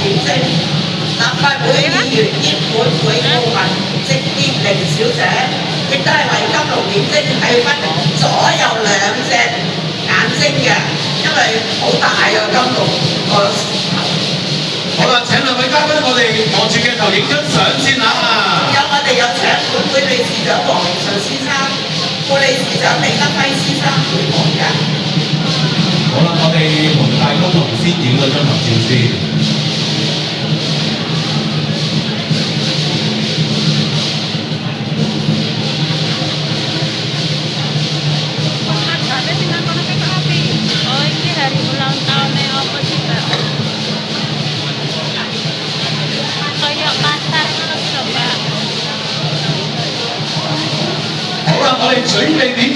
點睛，立法會議員葉本會顧問直葉玲小姐，亦都係為金龍點睛係分左右兩隻眼睛嘅，因為好大啊金龍個好啦，請兩位嘉賓，我哋望住鏡頭影張相先嚇。我哋有請本會理事長黃榮順先生、副理事長李德輝先生陪同嘅。好啦，我哋同大公同先影嗰張合照先。Oh, ini hari ulang tahunnya apa sih, Mbak? Kayak pasar terus, Mbak. 好啦，我哋準備點